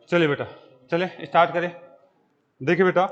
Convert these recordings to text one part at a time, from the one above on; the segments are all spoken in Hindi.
चलिए बेटा, चले स्टार्ट करें। देखिए बेटा,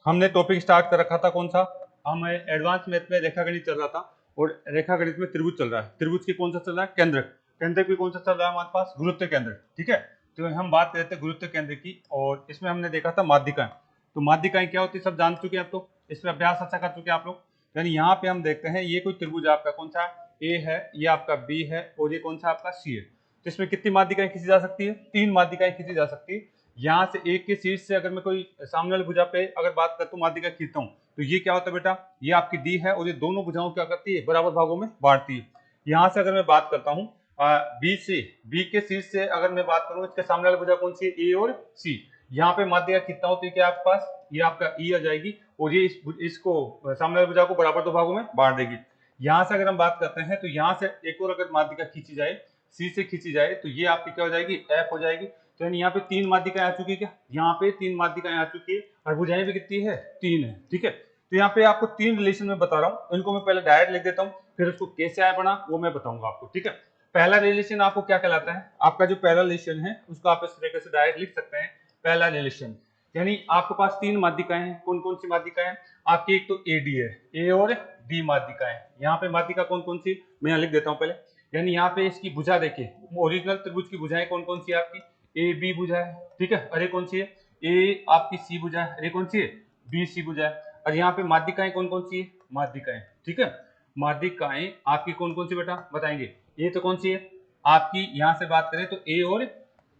हमने टॉपिक स्टार्ट कर रखा था कौन सा, हमें एडवांस मैथ में रेखागणित चल रहा था और रेखागणित में त्रिभुज चल रहा है। त्रिभुज की कौन सा चल रहा है, केंद्रक। केंद्रक भी कौन सा चल रहा है हमारे पास, गुरुत्व केंद्रक। ठीक है, तो हम बात करते हैं गुरुत्व केंद्र की, और इसमें हमने देखा था माध्यिकाएं। तो माध्यिकाएं क्या होती है सब जान चुके हैं आप, तो इसमें अभ्यास अच्छा कर चुके हैं आप लोग। यानी यहाँ पे हम देखते हैं ये कोई त्रिभुज आपका कौन सा ए है, ये आपका बी है और ये कौन सा आपका सी है। तो इसमें कितनी माध्यिकाएं खींची जा सकती है, 3 माध्यिकाएं खींची जा सकती है। यहाँ से एक के शीर्ष से अगर मैं कोई सामने वाली भुजा पे अगर बात करता हूँ माध्यिका खींचता हूँ, तो ये क्या होता है बेटा, ये आपकी डी है और ये दोनों भुजाओं क्या करती है, बराबर भागों में बांटती है। यहाँ से अगर मैं बात करता हूँ बी से, बी के शीर्ष से अगर मैं बात करूँ, इसके सामने वाली भुजा कौन सी है, ए और सी। यहाँ पे माध्यिका खींचता हूँ तो क्या आपके पास, ये आपका ई आ जाएगी और ये इसको सामने वाली भुजा को बराबर 2 भागों में बांट देगी। यहाँ से अगर हम बात करते हैं तो यहाँ से एक और अगर माध्यिका खींची जाए, सी से खींची जाए, तो ये आपकी क्या हो जाएगी, एफ हो जाएगी। तो यानी यहाँ पे 3 माध्यिकाएं आ चुकी है, क्या यहाँ पे 3 माध्यिकाएं आ चुकी है और भुजाएं भी कितनी है, 3 है। ठीक है, तो यहाँ पे आपको 3 रिलेशन में बता रहा हूँ, इनको मैं पहले डायरेक्ट लिख देता हूँ, फिर उसको कैसे आया बना वो मैं बताऊंगा आपको। ठीक है, पहला रिलेशन आपको क्या कहलाता है, आपका जो पहला रिलेशन है उसको आप इस तरीके से डायरेक्ट लिख सकते हैं। पहला रिलेशन यानी आपके पास 3 माध्यिकाएं हैं। कौन कौन सी माध्यिकाएं आपकी, एक तो ए डी है, ए और डी माध्यिकाएं। यहाँ पे माध्यिका कौन कौन सी मैं यहाँ लिख देता हूँ पहले। यानी यहाँ पे इसकी भुजा देखिए, ओरिजिनल त्रिभुज की भुजाएं कौन कौन सी है आपकी, ए बी भुजा है। ठीक है, अरे कौन सी है, ए आपकी सी भुजा है, अरे कौन सी है, बी सी भुजा है। और यहाँ पे माध्यिकाएं कौन कौन सी है, माध्यिकाएं। ठीक है, माध्यिकाएं आपकी कौन कौन सी बेटा बताएंगे, ये तो कौन सी है आपकी, यहाँ से बात करें तो ए और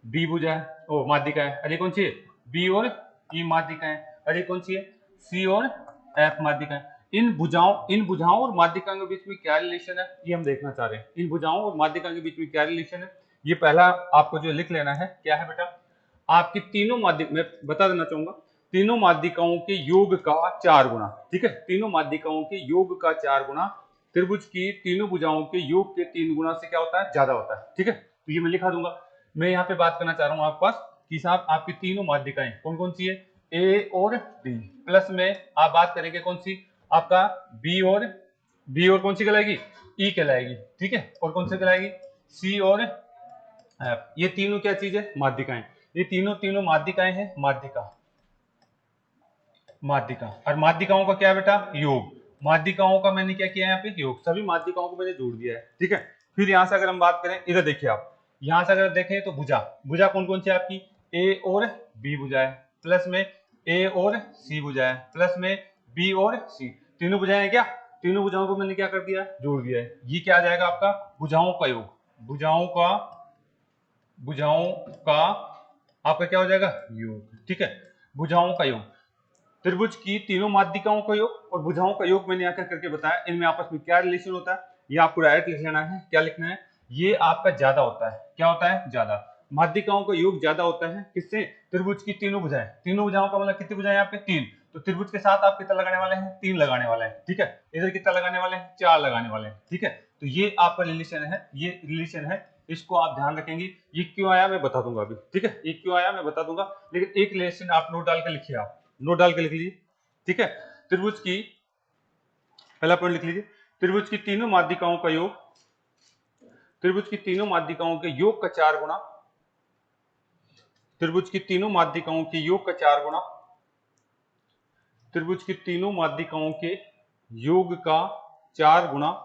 बी भुजा है, ओ माध्यिका है। अरे कौन सी है, बी और ई माध्यिका है। अरे कौन सी है, सी और एफ माध्यिका है। इन भुजाओं और माध्यिकाओं के बीच में क्या रिलेशन है, ये हम देखना चाह रहे हैं। इन भुजाओं और माध्यिकाओं के बीच में क्या रिलेशन है, ये पहला आपको जो लिख लेना है। क्या है बेटा, आपकी तीनों माध्यिका, मैं बता देना चाहूंगा, तीनों माध्यिकाओं के योग का 4 गुना। ठीक है, तीनों माध्यिकाओं के योग का 4 गुना त्रिभुज की तीनों भुजाओं के योग के 3 गुना से क्या होता है, ज्यादा होता है। ठीक है, तो ये मैं लिखा दूंगा। मैं यहाँ पे बात करना चाह रहा हूँ आपके पास कि साहब आपकी तीनों माध्यिकाएं कौन कौन सी है, ए और डी, प्लस में आप बात करेंगे कौन सी, आपका बी और कौन सी कहलाएगी, ई कहलाएगी। ठीक है, और कौन सी कहलाएगी, सी और एफ। ये तीनों क्या चीज है, माध्यिकाएं। ये तीनों माध्यिकाएं हैं, माध्यिका और माध्यिकाओं का क्या बेटा, योग। माध्यिकाओं का मैंने क्या किया यहाँ पे, योग। सभी माध्यिकाओं को मैंने जोड़ दिया है। ठीक है, फिर यहाँ से अगर हम बात करें, इधर देखिए आप, यहाँ से अगर देखें तो भुजा कौन कौन सी है आपकी, ए और बी भुजा है, प्लस में ए और सी भुजा है, प्लस में बी और सी। तीनों भुजाएं हैं क्या, तीनों भुजाओं को मैंने क्या कर दिया, जोड़ दिया है। ये क्या आ जाएगा आपका, भुजाओं का योग। भुजाओं का आपका क्या हो जाएगा, योग। ठीक है, भुजाओं का योग, त्रिभुज की तीनों माध्यिकाओं का योग और भुजाओं का योग मैंने आकर करके बताया। इनमें आपस में क्या रिलेशन होता है, ये आपको डायरेक्ट लिख लेना है। क्या लिखना है, ये आपका ज्यादा होता है। क्या होता है, ज्यादा। माध्यिकाओं का योग ज्यादा होता है किससे, त्रिभुज की तीनों भुजाएं। तीनों भुजाओं का मतलब कितनी भुजाएं यहाँ पे, 3। तो त्रिभुज के साथ आप कितना लगाने वाले हैं, 3 लगाने वाले हैं। ठीक है, इधर कितना लगाने वाले हैं, 4 लगाने वाले हैं। ठीक है, तो ये आपका रिलेशन है, ये रिलेशन है, इसको आप ध्यान रखेंगे। ये क्यों आया मैं बता दूंगा अभी। ठीक है, ये क्यों आया मैं बता दूंगा, लेकिन एक रिलेशन आप नोट डाल के लिखिए, आप नोट डाल के लिख लीजिए। ठीक है, त्रिभुज की पहला पॉइंट लिख लीजिए, त्रिभुज की तीनों माध्यिकाओं का योग, त्रिभुज की तीनों माध्यिकाओं के योग का 4 गुना, त्रिभुज की तीनों माध्यिकाओं के योग का 4 गुना, त्रिभुज की तीनों माध्यिकाओं के योग का 4 गुना,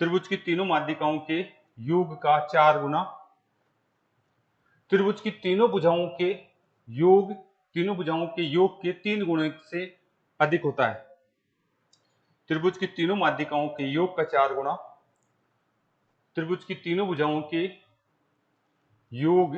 त्रिभुज की तीनों माध्यिकाओं के योग का 4 गुना, त्रिभुज की तीनों भुजाओं के योग, तीनों भुजाओं के योग के 3 गुणे से अधिक होता है। त्रिभुज की तीनों माध्यिकाओं के योग का 4 गुना, त्रिभुज की तीनों भुजाओं के योग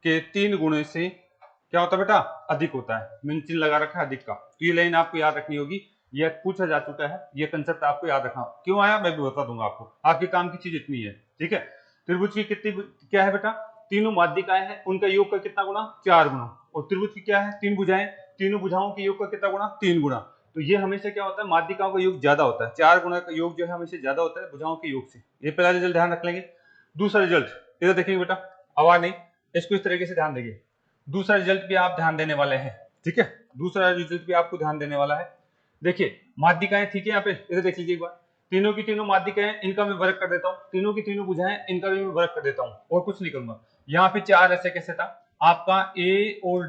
के 3 गुणे से क्या होता है बेटा, अधिक होता है। मैंने चिन्ह लगा रखा है अधिक का, तो ये लाइन आपको याद रखनी होगी। ये पूछा जा चुका है, ये कंसेप्ट आपको याद रखना। क्यों आया मैं भी बता दूंगा आपको, आपके काम की चीज इतनी है। ठीक है, त्रिभुज की कितनी क्या है बेटा, तीनों माध्यिकाएं हैं, उनका योग का कितना गुना, 4 गुना। और त्रिभुज की क्या है, 3 भुजाएं, तीनों भुजाओं के योग का कितना गुना, 3 गुना। तो ये हमेशा क्या होता है, माध्यिकाओं का योग ज्यादा होता है। 4 गुना का योग जो है हमेशा ज्यादा होता है भुजाओं के योग से। ये पहला रिजल्ट ध्यान रख लेंगे। दूसरा रिजल्ट इधर देखेंगे बेटा, आवाज नहीं, इसको इस तरीके से ध्यान देंगे। दूसरा रिजल्ट भी आप ध्यान देने वाले हैं। ठीक है, दूसरा रिजल्ट भी आपको ध्यान देने वाला है। देखिए माध्यिकाएं, ठीक है, यहाँ पे इधर देख लीजिए एक बार, तीनों की तीनों माध्यिकाएं, इनका मैं वर्ग कर देता हूँ, तीनों की तीनों भुजाएं, इनका भी मैं वर्ग कर देता हूँ, और कुछ नहीं करूंगा। यहाँ पे 4 ऐसे कैसे था, आपका ए और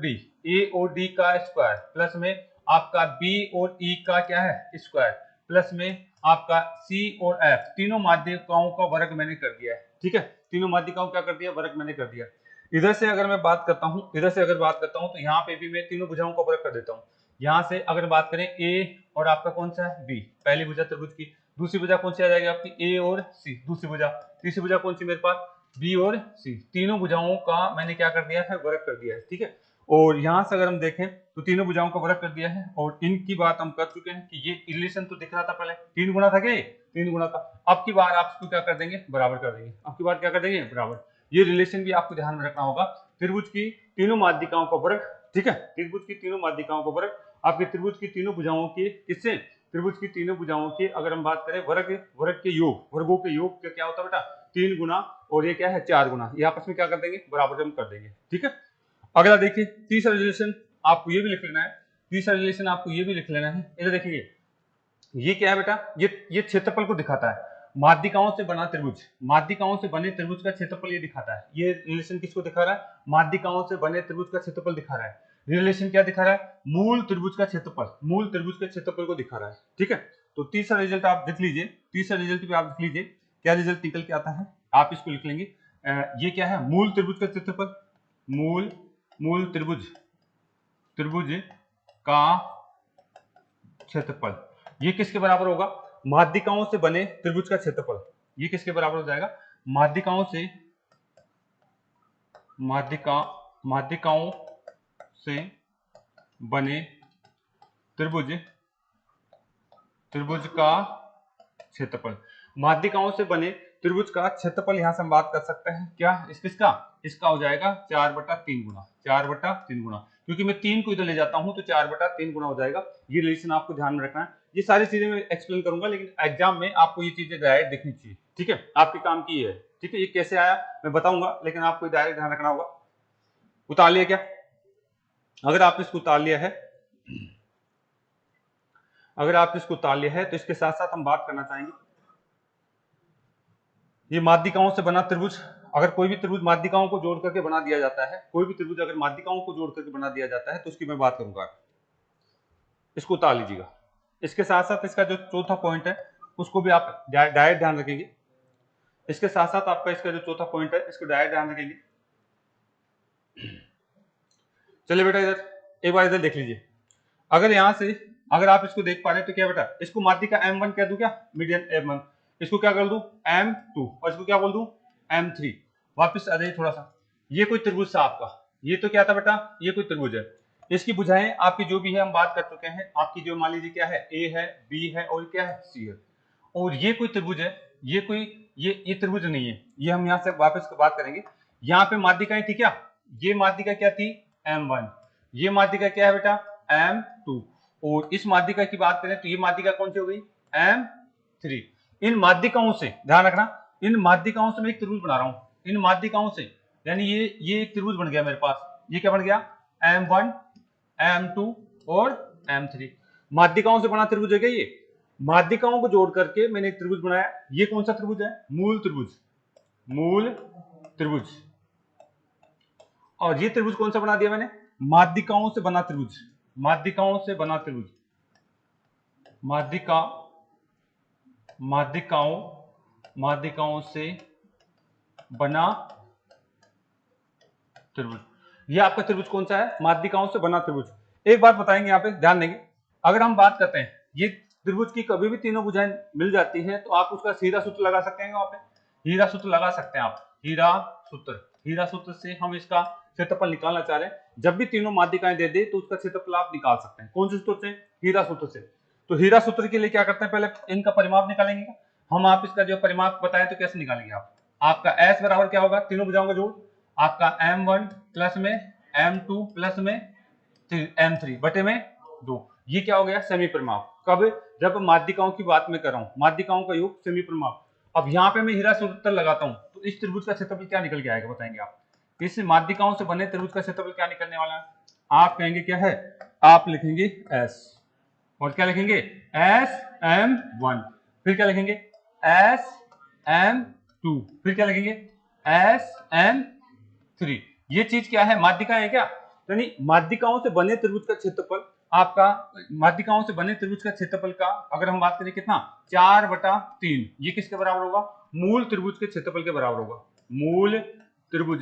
डी का स्क्वायर प्लस में आपका बी और ई का क्या है स्क्वायर प्लस में आपका सी और एफ, तीनों माध्यिकाओं का वर्ग मैंने कर दिया है। ठीक है, तीनों माध्यिकाओं क्या कर दिया, वर्ग मैंने कर दिया। इधर से अगर मैं बात करता हूँ, तो यहाँ पे भी मैं तीनों भुजाओं का वर्ग कर देता हूँ। यहाँ से अगर बात करें ए और आपका कौन सा है बी, पहली भुजा त्रिभुज की, दूसरी भुजा कौन सी आ जाएगी आपकी ए और सी, दूसरी भुजा, तीसरी भुजा कौन सी मेरे पास बी और सी, तीनों भुजाओं का मैंने क्या कर दिया है, वर्ग कर दिया है। ठीक है, और यहाँ से अगर हम देखें तो तीनों भुजाओं का वर्ग कर दिया है, और इनकी बात हम कर चुके हैं कि ये रिलेशन तो दिख रहा था पहले, 3 गुना था क्या, 3 गुना था। अब की बार आप इसको क्या कर देंगे, बराबर कर देंगे, अब की बार क्या कर देंगे, बराबर। ये रिलेशन भी आपको ध्यान में रखना होगा, त्रिभुज की तीनों माध्यिकाओं का वर्ग। ठीक है, त्रिभुज की तीनों माध्यिकाओं का वर्ग आपके त्रिभुज की तीनों भुजाओं के, किससे, त्रिभुज की तीनों भुजाओं के अगर हम बात करें वर्ग के योग, वर्गों के योग क्या होता है बेटा, 3 गुना, और ये क्या है 4 गुना, ये आपस में क्या कर देंगे, बराबर हम कर देंगे। ठीक है, अगला देखिए तीसरा रिलेशन, आपको ये भी लिख लेना है, तीसरा रिलेशन आपको ये भी लिख लेना है। इधर देखिए ये क्या है बेटा, ये क्षेत्रफल को दिखाता है, माध्यिकाओं से बना त्रिभुज, माध्यिकाओं से बने त्रिभुज का क्षेत्रफल ये दिखाता है। ये रिलेशन किसको दिखा रहा है, माध्यिकाओं से बने त्रिभुज का क्षेत्रफल दिखा रहा है। रिलेशन क्या दिखा रहा है, मूल त्रिभुज का क्षेत्रफल, मूल त्रिभुज के क्षेत्रफल को दिखा रहा है। ठीक है, तो तीसरा रिजल्ट आप देख लीजिए, तीसरा रिजल्ट भी आप देख लीजिए क्या रिजल्ट निकल के आता है, आप इसको लिख लेंगे। ये क्या है, मूल त्रिभुज का क्षेत्रफल, मूल त्रिभुज का क्षेत्रफल, ये किसके बराबर होगा, माध्यिकाओं से बने त्रिभुज का क्षेत्रफल, ये किसके बराबर हो जाएगा, माध्यिकाओं से बने त्रिभुज का क्षेत्रफल, माध्यिकाओं से बने त्रिभुज का क्षेत्रफल, यहां से हम बात कर सकते हैं क्या, किसका, इसका हो जाएगा 4/3 गुना, 4/3 गुना, क्योंकि मैं 3 को इधर ले जाता हूं तो 4/3 गुना हो जाएगा। ये रिलेशन आपको ध्यान में रखना है, ये सारी चीजें मैं एक्सप्लेन करूंगा, लेकिन एग्जाम में आपको ये चीजें डायरेक्ट दिखनी चाहिए। ठीक है, आपके काम की है। ठीक है, ये कैसे आया मैं बताऊंगा, लेकिन आपको डायरेक्ट ध्यान रखना होगा। उतार लिया क्या, अगर आपने इसको उतार लिया है, तो इसके साथ साथ हम बात करना चाहेंगे, ये माध्यिकाओं से बना त्रिभुज, अगर कोई भी त्रिभुज माध्यिकाओं को जोड़ करके बना दिया जाता है, कोई भी त्रिभुज अगर माध्यिकाओं को जोड़ करके बना दिया जाता है तो उसकी मैं बात करूंगा, इसको उतार लीजिएगा। इसके साथ साथ इसका जो चौथा पॉइंट है उसको भी आप डायरेक्ट ध्यान रखेंगे, इसके साथ साथ आपका इसका जो चौथा पॉइंट है इसको डायरेक्ट ध्यान रखेंगे। चलिए बेटा इधर एक बार इधर देख लीजिए, अगर यहां से अगर आप इसको देख पा रहे हैं तो क्या बेटा, इसको माध्यिका M1 कह दूं क्या, मीडियन M1, इसको क्या कर दूं M2, और इसको क्या बोल दूं M3। वापस आ जाइए थोड़ा सा, ये कोई त्रिभुज था आपका, ये तो क्या था बेटा, ये कोई त्रिभुज है, इसकी भुजाएं आपकी जो भी है हम बात कर चुके हैं, आपकी जो मान लीजिए क्या है A है, B है और क्या है C है, और ये कोई त्रिभुज है, ये कोई ये त्रिभुज नहीं है, ये हम यहाँ से वापस बात करेंगे। यहाँ पे माध्यिकाएं थी क्या, ये माध्यिका क्या थी M1, ये माध्यिका क्या है बेटा M2, और इस माध्यिका की बात करें तो ये माध्यिका कौन सी हो गई M3। इन माध्यिकाओं से ध्यान रखना, इन माध्यिकाओं से मैं एक त्रिभुज बना रहा हूं, इन माध्यिकाओं से, यानी ये एक त्रिभुज बन गया मेरे पास, ये क्या बन गया M1 M2 और M3, माध्यिकाओं से बना त्रिभुज है क्या, ये माध्यिकाओं को जोड़ करके मैंने एक त्रिभुज बनाया। ये कौन सा त्रिभुज है, मूल त्रिभुज, और ये त्रिभुज कौन सा बना दिया मैंने, माध्यिकाओं से बना त्रिभुज, माध्यिकाओं से बना त्रिभुज, माध्यिकाओं से बना त्रिभुज, ये आपका त्रिभुज कौन सा है, माध्यिकाओं से बना त्रिभुज। एक बात बताएंगे यहाँ पे ध्यान देंगे, अगर हम बात करते हैं ये त्रिभुज की कभी भी तीनों भुजाएं मिल जाती है तो आप उसका हीरा सूत्र लगा सकते हैं, वहां पे हीरा सूत्र लगा सकते हैं आप, हीरा सूत्र से हम इसका क्षेत्रफल निकालना चाह रहे हैं, जब भी तीनों माध्यिकाएं दे दे तो उसका क्षेत्रफल आप निकाल सकते हैं, कौन से सूत्र से, हीरा सूत्र से। तो हीरा सूत्र के लिए क्या करते हैं, पहले इनका परिमाप निकालेंगे, हम आप इसका जो परिमाप बताएं तो कैसे निकालेंगे आप, आपका S बराबर क्या होगा, तीनों भुजाओं का जोड़, आपका M1 प्लस में M2 प्लस में M3 बटे में 2, ये क्या हो गया सेमी परिमाप, कब, जब माध्यिकाओं की बात मैं कर रहा हूं, माध्यिकाओं का योग सेमी परिमाप। अब यहाँ पे मैं हीरा सूत्र लगाता हूं तो इस त्रिभुज का क्षेत्रफल क्या निकल के आएगा बताएंगे आप, इस माध्यिकाओं से बने त्रिभुज का क्षेत्रफल क्या निकलने वाला है, आप कहेंगे क्या है, आप लिखेंगे S, और क्या लिखेंगे SM1, फिर क्या लिखेंगे SM2, फिर क्या लिखेंगे SM3। ये चीज क्या है, माध्यिकाएं है क्या, यानी माध्यिकाओं से बने त्रिभुज का क्षेत्रफल आपका, माध्यिकाओं से बने त्रिभुज का क्षेत्रफल का अगर हम बात करें कितना 4/3, ये किसके बराबर होगा, मूल त्रिभुज के क्षेत्रफल के बराबर होगा। मूल त्रिभुज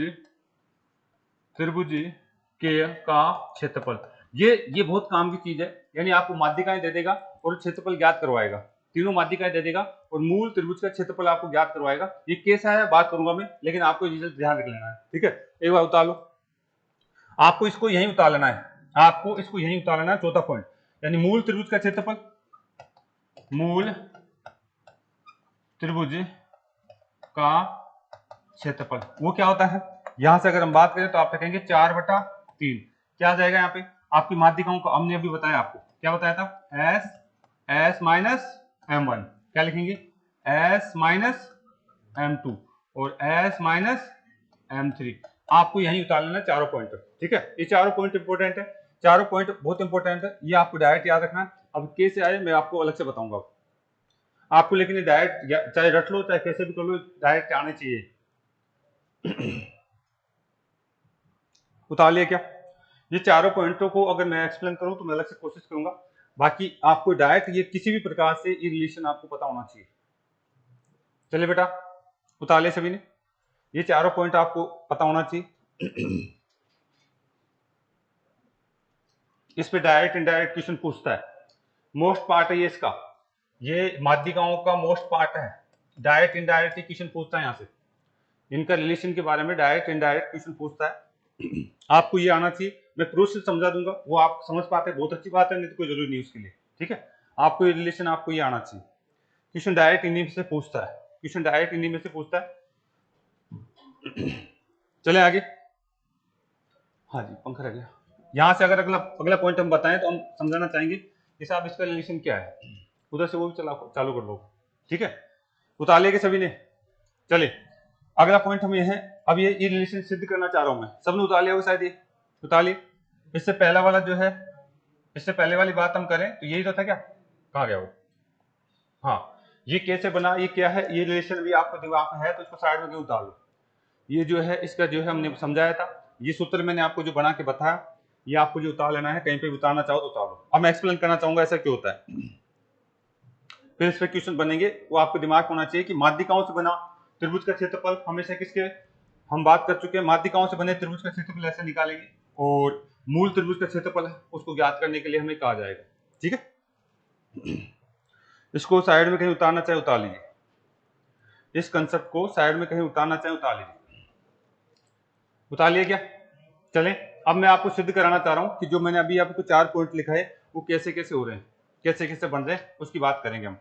के का क्षेत्रफल, ये बहुत काम की चीज है, यानी आपको माध्यिकाएं दे देगा और क्षेत्रफल ज्ञात करवाएगा, तीनों माध्यिकाएं दे देगा और मूल त्रिभुज का क्षेत्रफल आपको ज्ञात करवाएगा। ये कैसा है बात करूंगा मैं, लेकिन आपको रिजल्ट ध्यान रख लेना है, ठीक है। एक बार उतार लो, आपको इसको यहीं उतार लेना है, आपको इसको यहीं उतार लेना है, चौथा पॉइंट, यानी मूल त्रिभुज का क्षेत्रफल, मूल त्रिभुज का क्षेत्रफल वो क्या होता है, यहां से अगर हम बात करें तो आप कहेंगे 4/3, क्या आ जाएगा यहाँ पे, आपकी माध्यिकाओं को हमने अभी बताया, आपको क्या बताया था, S माइनस M1, क्या लिखेंगे S माइनस M2 और S माइनस M3, आपको यहीं उतार लेना चारों पॉइंट, ठीक है। ये चारों पॉइंट इंपॉर्टेंट है, चारों पॉइंट बहुत इंपॉर्टेंट है, ये आपको डायरेक्ट याद रखना है। अब कैसे आए मैं आपको अलग से बताऊंगा आपको, लेकिन डायरेक्ट चाहे रट लो चाहे कैसे भी कर लो, डायरेक्ट आने चाहिए। उतार लिया क्या, ये चारों पॉइंटों को अगर मैं एक्सप्लेन करूं तो मैं अलग से कोशिश करूंगा, बाकी आपको डायरेक्ट ये किसी भी प्रकार से ये रिलेशन आपको पता होना चाहिए। चलिए बेटा उतार लिया सभी ने, ये चारों पॉइंट आपको पता होना चाहिए। इस पे डायरेक्ट इनडायरेक्ट क्वेश्चन पूछता है, मोस्ट पार्ट है ये इसका, ये माध्यिकाओं का मोस्ट पार्ट है, डायरेक्ट इनडायरेक्ट क्वेश्चन पूछता है यहाँ से, इनका रिलेशन के बारे में डायरेक्ट इनडायरेक्ट क्वेश्चन पूछता है। आपको ये आना चाहिए, मैं प्रूफ से समझा दूंगा, वो आप समझ पाते हैं बहुत अच्छी बात है, नहीं तो कोई जरूरी नहीं उसके लिए, ठीक है। आपको ये रिलेशन आपको ये आना चाहिए, क्वेश्चन डायरेक्ट इन्हीं से पूछता है, क्वेश्चन डायरेक्ट इन्हीं में से पूछता है। चले आगे, हाँ जी पंखा रह गया। यहां से अगर अगला पॉइंट हम बताएं तो हम समझाना चाहेंगे जैसे आप इसका रिलेशन क्या है, उधर से वो भी चालू कर लो, ठीक है। उतार लेंगे सभी ने, चले अगला पॉइंट हम ये है, अब ये रिलेशन सिद्ध करना चाह रहा हूं मैं, सबने उतार लिया होगा शायद, ये उतार लिया। इससे पहला वाला जो है, इससे पहले वाली बात हम करें तो यही तो था क्या, कहाँ गया वो, हाँ ये कैसे बना, ये क्या है, ये रिलेशन भी आपको दिमाग में है तो इसको साइड में क्यों उतार लो। ये जो है इसका जो है हमने समझाया था, ये सूत्र मैंने आपको जो बना के बताया, ये आपको जो उतार लेना है, कहीं पे उतारना चाहो तो उतार लो। अब मैं एक्सप्लेन करना चाहूंगा ऐसा क्यों होता है, फिर इस पे क्वेश्चन बनेंगे, वो आपको दिमाग में होना चाहिए कि माध्यिकाओं से बना त्रिभुज का क्षेत्रफल हमेशा किसके, हम बात कर चुके हैं माध्यिकाओं से बने त्रिभुज का क्षेत्रफल ऐसे निकालेंगे, और मूल त्रिभुज का क्षेत्रफल है उसको ज्ञात करने के लिए हमें कहा जाएगा, ठीक है। इसको साइड में कहीं उतारना चाहे उतार लीजिए, इस कंसेप्ट को साइड में कहीं उतारना चाहे उतार लीजिए, उतार लिया क्या। चलें अब मैं आपको सिद्ध कराना चाह रहा हूं कि जो मैंने अभी आपको 4 पॉइंट लिखा है वो कैसे कैसे हो रहे हैं, कैसे कैसे बन रहे हैं, उसकी बात करेंगे हम।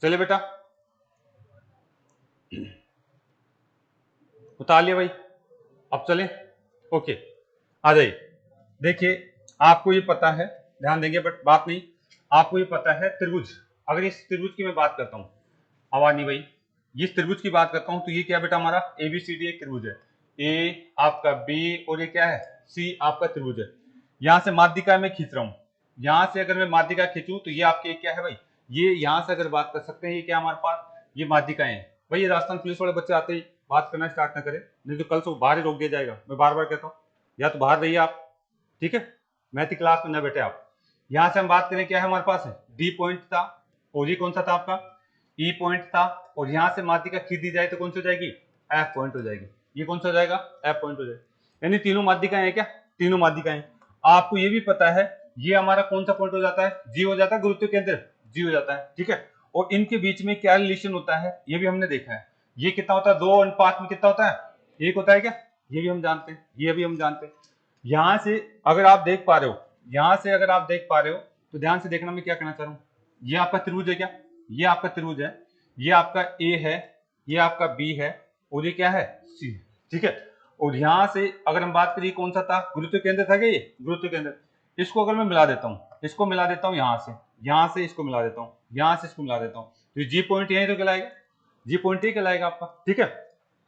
चलिए बेटा उतार लिया भाई, अब चलें, ओके आ जाइए। देखिए आपको ये पता है, ध्यान देंगे बट बात नहीं, आपको ये पता है त्रिभुज, अगर इस त्रिभुज की मैं बात करता हूं, आवाज नहीं भाई, इस त्रिभुज की बात करता हूं तो ये क्या बेटा हमारा ABCD एक त्रिभुज है, ए आपका बी और ये क्या है सी आपका त्रिभुज है। यहां से माध्यिका में खींच रहा हूं, यहां से अगर मैं माध्यिका खींचूं तो ये आपके क्या है भाई, ये यहां से अगर बात कर सकते हैं, ये क्या हमारे पास ये माध्यिकाएं हैं भाई। ये राजस्थान पुलिस वाले बच्चे आते ही बात करना स्टार्ट ना करें, नहीं तो कल से बाहर ही रोक दिया जाएगा, मैं बार बार कहता हूँ, या तो बाहर रहिए आप, ठीक है, मैथ की क्लास में न बैठे आप। यहां से हम बात करें क्या है हमारे पास है, डी पॉइंट था, और ये कौन सा था आपका ई पॉइंट था, और यहां से माध्यिका खींच दी जाए तो कौन सी हो जाएगी, एफ पॉइंट हो जाएगी, ये कौन सा हो जाएगा एफ पॉइंट हो जाएगा, यानी तीनों माध्यिकाएं हैं क्या, तीनों माध्यिकाएं। आपको ये भी पता है ये हमारा कौन सा पॉइंट हो जाता है, जी हो जाता है, गुरुत्व केंद्र जी हो जाता है, ठीक है। और इनके बीच में क्या रिलेशन होता है ये भी हमने देखा है, ये कितना होता है 2 अनुपात में कितना होता है 1 होता है क्या, ये भी हम जानते हैं, ये भी हम जानते हैं। यहां से अगर आप देख पा रहे हो, यहां से अगर आप देख पा रहे हो तो ध्यान से देखना मैं क्या कहना चाह रहा हूं, ये आपका त्रिभुज है क्या, ये आपका त्रिभुज है, ये आपका ए है, ये आपका बी है, और ये क्या है सी है, ठीक है। और यहां से अगर हम बात करिए कौन सा था, गुरुत्व केंद्र था क्या, ये गुरुत्व केंद्र, इसको अगर मैं मिला देता हूं, इसको मिला देता हूं यहां से इसको मिला देता हूं, यहां से इसको मिला देता हूं, तो जी पॉइंट यही तो कहलाएगा, जी पॉइंट ही कहलाएगा आपका, ठीक है।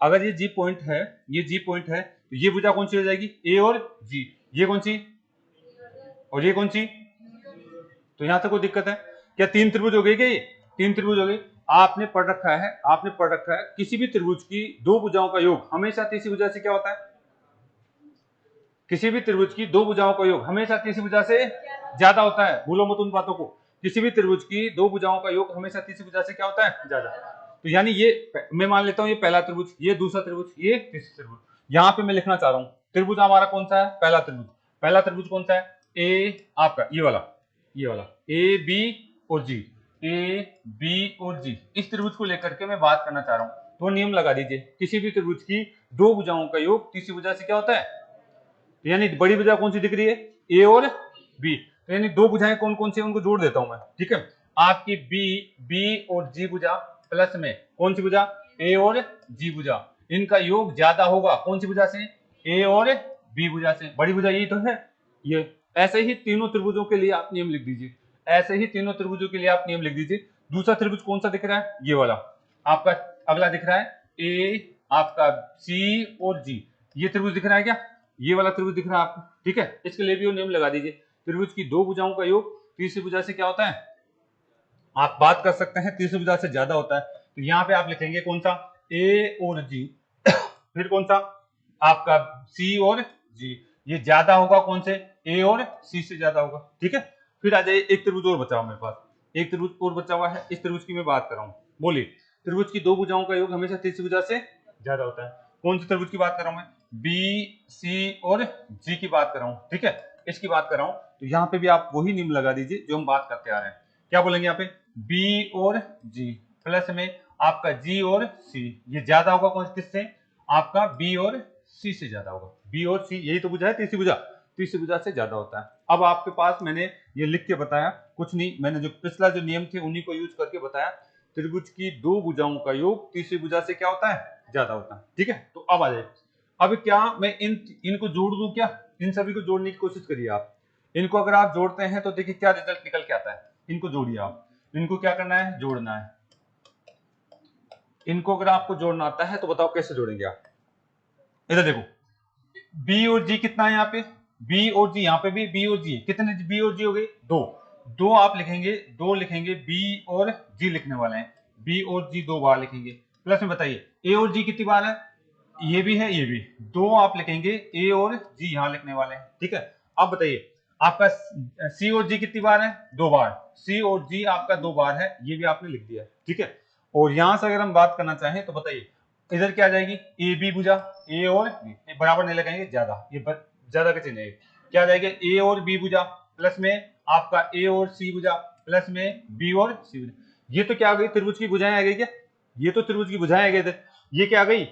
अगर ये जी पॉइंट है, ये जी पॉइंट है तो ये भुजा कौन सी हो जाएगी, ए और जी, ये कौन सी और ये कौन सी तो यहां तक कोई दिक्कत है क्या? तीन त्रिभुज हो गए क्या? ये तीन त्रिभुज हो गए। आपने पढ़ रखा है किसी भी त्रिभुज की दो भुजाओं का योग हमेशा तीसरी भुजा से क्या होता है? किसी भी त्रिभुज की दो भुजाओं का योग हमेशा तीसरी भुजा से ज्यादा होता है। भूलो मत उन बातों को। किसी भी त्रिभुज की दो भुजाओं का योग हमेशा तीसरी भुजा से क्या होता है? ज्यादा। तो यानी ये मैं मान लेता हूं ये पहला त्रिभुज, ये दूसरा त्रिभुज, ये तीसरा त्रिभुज। यहाँ पे मैं लिखना चाह रहा हूँ त्रिभुज हमारा कौन सा है? पहला त्रिभुज। पहला त्रिभुज कौन सा है? ए आपका ये वाला ए बी और जी, ए बी और जी। इस त्रिभुज को लेकर के मैं बात करना चाह रहा हूँ। तो नियम लगा दीजिए, किसी भी त्रिभुज की दो भुजाओं का योग तीसरी भुजा से क्या होता है? तो यानी बड़ी भुजा कौन सी दिख रही है? ए और बी। तो यानी दो भुजाएं कौन कौन सी उनको जोड़ देता हूं मैं, ठीक है। आपकी बी और जी भुजा प्लस में कौन सी भुजा? ए और जी भुजा। इनका योग ज्यादा होगा कौन सी भुजा से? ए और बी भुजा से। बड़ी भुजा यही तो है ये। ऐसे ही तीनों त्रिभुजों के लिए आप नियम लिख दीजिए, ऐसे ही तीनों त्रिभुजों के लिए आप नियम लिख दीजिए। दूसरा त्रिभुज कौन सा दिख रहा है? ये वाला आपका अगला दिख रहा है ए आपका सी और जी। ये त्रिभुज दिख रहा है क्या? ये वाला त्रिभुज दिख रहा है आपको, ठीक है। इसके लिए भी वो नियम लगा दीजिए, त्रिभुज की दो भुजाओं का योग तीसरी भुजा से क्या होता है? आप बात कर सकते हैं तीसरी भुजा से ज्यादा होता है। तो यहाँ पे आप लिखेंगे कौन सा? ए और जी फिर कौन सा? आपका सी और जी। ये ज्यादा होगा कौन से? ए और सी से ज्यादा होगा, ठीक है। फिर आ जाइए, एक त्रिभुज और बचा हुआ मेरे पास, एक त्रिभुज और बचा हुआ है। इस त्रिभुज की मैं बात कर रहा हूँ। बोलिए, त्रिभुज की दो भुजाओं का योग हमेशा तीसरी भुजा से ज्यादा होता है। कौन से त्रिभुज की बात कर रहा हूं मैं? बी सी और जी की बात कर रहा हूं, ठीक है। इसकी बात कर रहा हूं। तो यहाँ पे भी आप वही नियम लगा दीजिए जो हम बात करते आ रहे हैं। क्या बोलेंगे यहाँ पे? बी और जी प्लस में आपका जी और सी। ये ज्यादा होगा कौन किससे? आपका बी और सी से ज्यादा होगा। बी और सी यही तो भुजा है तीसरी भुजा, तीसरी भुजा से ज्यादा होता है। अब आपके पास मैंने ये लिख के बताया, कुछ नहीं, मैंने जो पिछला जो नियम थे उन्हीं को यूज करके बताया। त्रिभुज की दो भुजाओं का योग तीसरी भुजा से क्या होता है? ज्यादा होता है, ठीक है। तो अब आ जाए, अब क्या मैं इनको जोड़ दूं क्या? इन सभी को जोड़ने की कोशिश करिए आप। इनको अगर आप जोड़ते हैं तो देखिए क्या रिजल्ट निकल के आता है। इनको जोड़िए आप। इनको क्या करना है? जोड़ना है। इनको अगर आपको जोड़ना आता है तो बताओ कैसे जोड़ेंगे आप? इधर देखो, बी और जी कितना है यहाँ पे? बी और जी, यहाँ पे भी बी और जी। कितने बी और जी हो गए? दो। दो आप लिखेंगे, दो लिखेंगे, बी और जी लिखने वाले हैं। बी और जी दो बार लिखेंगे। प्लस में बताइए ए और जी कितनी बार है? ये भी है, ये भी। दो आप लिखेंगे, ए और जी यहां लिखने वाले हैं, ठीक है। अब बताइए आपका सी और जी कितनी बार है? दो बार। सी और जी आपका दो बार है, ये भी आपने लिख दिया, ठीक है। और यहां से अगर हम बात करना चाहें तो बताइए इधर क्या आ जाएगी? ए बी भुजा, ए और बी बराबर नहीं लगाएंगे, ज्यादा, ये ज्यादा का चिन्ह है। क्या आ जाएगा? ए और बी भुजा प्लस में आपका ए और सी भुजा प्लस में बी और सी भुजा। ये तो क्या आ गई? त्रिभुज की भुजाएं आ गई क्या? ये तो त्रिभुज की भुजाएं आ गई। ये क्या आ गई?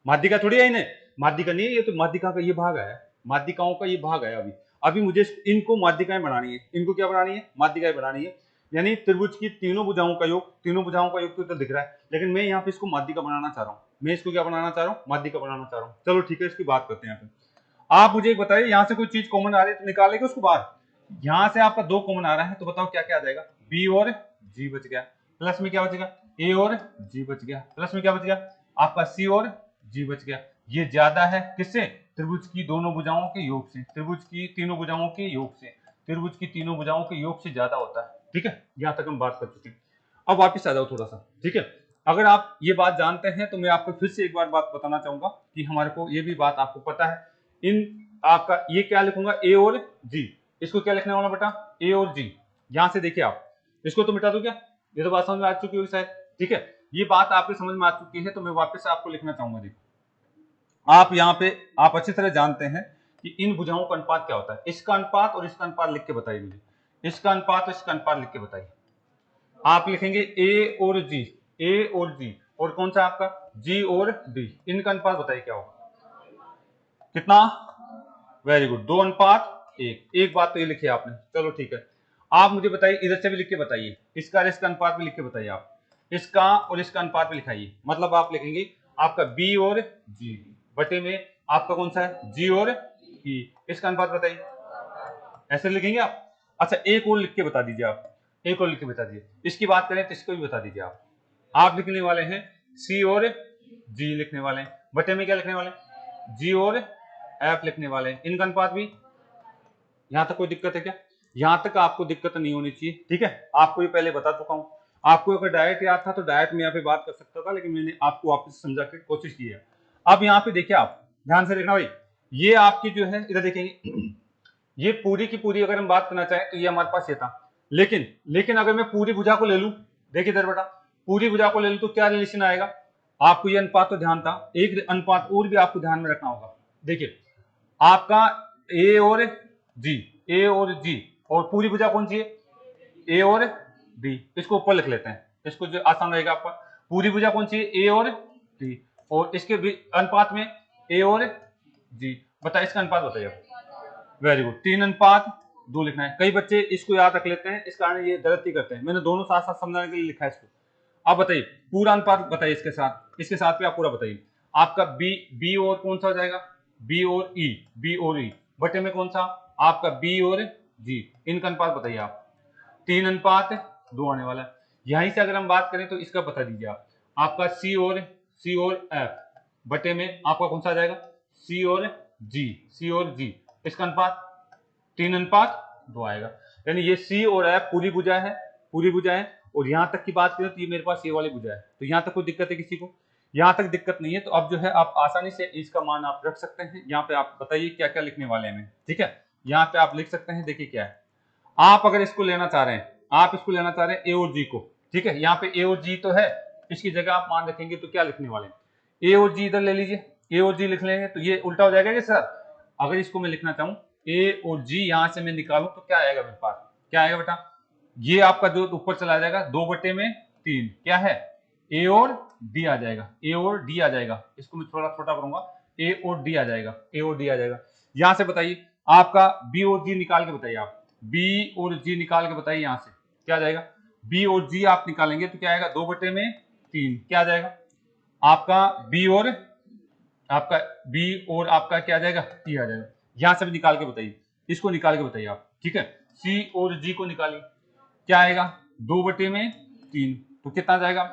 माध्यिका थोड़ी है इन्हें, माध्यिका नहीं है ये तो, माध्यिका का ये भाग है, माध्यिकाओं का ये भाग है। अभी अभी मुझे इनको माध्यिकाएं बनानी है। इनको क्या बनानी है? माध्यिकाएं बनानी है। यानी त्रिभुज की तीनों भुजाओं का योग, तीनों भुजाओं का योग तो दिख रहा है, लेकिन मैं यहाँ पे इसको माध्यिका बनाना चाह रहा हूँ। मैं इसको क्या बनाना चाह रहा हूँ? माध्यिका बनाना चाह रहा हूँ। चलो ठीक है, इसकी बात करते हैं। यहाँ पे आप मुझे एक बताइए, यहाँ से कोई चीज कॉमन आ रही है तो निकालेंगे उसको बाहर। यहाँ से आपका दो कॉमन आ रहा है तो बताओ क्या क्या आ जाएगा? बी और जी बच गया, प्लस में क्या बचेगा? ए और जी बच गया, प्लस में क्या बच गया? आपका सी और जी बच गया। ये ज्यादा है किससे? त्रिभुज की दोनों भुजाओं के योग से, त्रिभुज की तीनों भुजाओं के योग से। त्रिभुज की तीनों भुजाओं के योग से ज्यादा होता है, ठीक है। यहां तक हम बात कर चुके हैं। अब वापिस आ जाओ थोड़ा सा, ठीक है। अगर आप ये बात जानते हैं तो मैं आपको फिर से एक बार बात बताना चाहूंगा कि हमारे को ये भी बात आपको पता है। इन आपका ये क्या लिखूंगा? ए और जी। इसको क्या लिखने वाला बेटा? ए और जी। यहां से देखिए आप, इसको तो मिटा दो क्या? ये तो बात समझ में आ चुकी होगी शायद, ठीक है। ये बात आपके समझ में आ चुकी है तो मैं वापस आपको लिखना चाहूंगा। देखो आप यहाँ पे आप अच्छी तरह जानते हैं कि इन भुजाओं का अनुपात क्या होता है। इसका अनुपात और इसका अनुपात लिख के बताइए मुझे। इसका अनुपात और इसका अनुपात लिख के बताइए। आप लिखेंगे ए और जी, ए और जी, और कौन सा आपका? जी और डी। इनका अनुपात बताइए क्या होगा? कितना? Very good, 2:1। एक बात तो ये लिखी आपने, चलो ठीक है। आप मुझे बताइए, इधर से भी लिख के बताइए, इसका और इसका अनुपात भी लिख के बताइए। आप इसका और इसका अनुपात भी लिखाइए। मतलब आप लिखेंगे आपका बी और जी बटे में आपका कौन सा है? जी और ई। इसका अनुपात बताइए, ऐसे लिखेंगे आप। अच्छा एक और लिख के बता दीजिए आप, एक और लिख के बता दीजिए। इसकी बात करें तो इसको भी बता दीजिए आप। आप लिखने वाले हैं सी और जी लिखने वाले हैं, बटे में क्या लिखने वाले हैं? जी और एफ लिखने वाले हैं। इनका अनुपात भी, यहां तक कोई दिक्कत है क्या? यहां तक आपको दिक्कत नहीं होनी चाहिए, ठीक है। आपको ये पहले बता चुका हूं। आपको अगर डायरेक्ट याद था तो डायरेक्ट में यहाँ पे बात कर सकता था, लेकिन मैंने आपको वापस समझा के कोशिश की है। अब यहाँ पे देखिए, आप ध्यान से देखना भाई, ये आपकी जो है इधर देखेंगे, ये पूरी की पूरी अगर हम बात करना चाहें तो ये हमारे पास ये था, लेकिन अगर मैं पूरी भुजा को ले लूं, देखिए इधर बेटा, पूरी भुजा को ले लूं तो क्या रिलेशन आएगा। आपको ये अनुपात तो ध्यान था, एक अनुपात और भी आपको ध्यान में रखना होगा। देखिए आपका ए और जी, ए और जी, और पूरी भुजा कौन सी है, ए और डी। इसको ऊपर लिख लेते हैं, इसको जो आसान रहेगा आपका। पूरी भुजा कौन सी है, ए और डी, और इसके अनुपात में ए और जी। बताइए इसका अनुपात बताइए। वेरी गुड, 3:2 लिखना है। कई बच्चे इसको याद रख लेते हैं, इस कारण ये गलती करते हैं। मैंने दोनों साथ साथ समझाने के लिए लिखा है इसको। आप बताइए पूरा अनुपात बताइए, इसके साथ भी आप पूरा बताइए। आपका बी और कौन सा हो जाएगा, बी और ई बटे में कौन सा आपका बी और जी, इनका अनुपात बताइए आप। 3:2 आने वाला है। यहीं से अगर हम बात करें तो इसका बता दीजिए आप। आपका सी और एफ बटे में आपका कौन सा आ जाएगा, सी और जी। इसका अनुपात 3:2 आएगा। यानी ये सी और एफ पूरी भुजा है, और यहां तक की बात करें तो ये मेरे पास ये वाली भुजा है। तो यहां तक कोई दिक्कत है किसी को, यहां तक दिक्कत नहीं है। तो अब जो है आप आसानी से इसका मान आप रख सकते हैं। यहाँ पे आप बताइए क्या क्या लिखने वाले हैं, ठीक है। यहाँ पे आप लिख सकते हैं, देखिए क्या है। आप अगर इसको लेना चाह रहे हैं, ए और जी को, ठीक है। यहाँ पे ए और जी तो है, इसकी जगह आप मान रखेंगे तो क्या लिखने वाले हैं, ए और जी इधर ले लीजिए, ए और जी लिख लेंगे तो ये उल्टा हो जाएगा कि सर, अगर इसको मैं लिखना चाहूं ए और जी, यहां से मैं निकालूं तो क्या आएगा मेरे पास, क्या आएगा बेटा, ये आपका जो ऊपर चला जाएगा 2/3, क्या है, ए और डी आ जाएगा। इसको मैं थोड़ा छोटा करूंगा, ए और डी आ जाएगा। यहां से बताइए आपका बी और जी निकाल के बताइए, आप बी और जी निकाल के बताइए। यहां से क्या आ जाएगा, बी और जी आप निकालेंगे तो क्या आएगा, 2/3 क्या आ जाएगा आपका बी और आपका क्या आ जाएगा, टी आ जाएगा। यहां से भी निकाल के बताइए, इसको निकाल के बताइए आप, ठीक है। सी और जी को निकालिए, क्या आएगा 2/3, तो कितना जाएगा